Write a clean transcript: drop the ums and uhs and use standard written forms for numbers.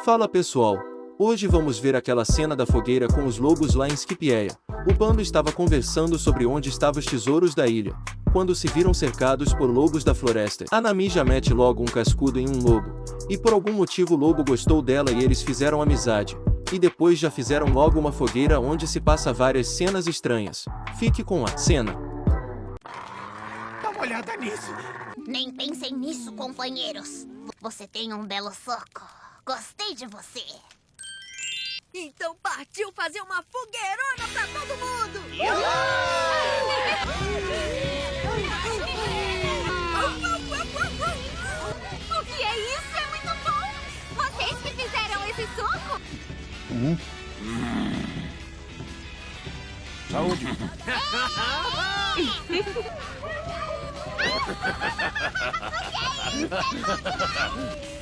Fala pessoal, hoje vamos ver aquela cena da fogueira com os lobos lá em Skipjeia. O bando estava conversando sobre onde estavam os tesouros da ilha, quando se viram cercados por lobos da floresta. A Nami já mete logo um cascudo em um lobo, e por algum motivo o lobo gostou dela e eles fizeram amizade. E depois já fizeram logo uma fogueira onde se passa várias cenas estranhas. Fique com a cena. Dá uma olhada nisso. Nem pensem nisso, companheiros. Você tem um belo soco. Gostei de você. Então partiu fazer uma fogueirona pra todo mundo! O que é isso? É muito bom! Vocês que fizeram esse suco? Saúde. O que é isso?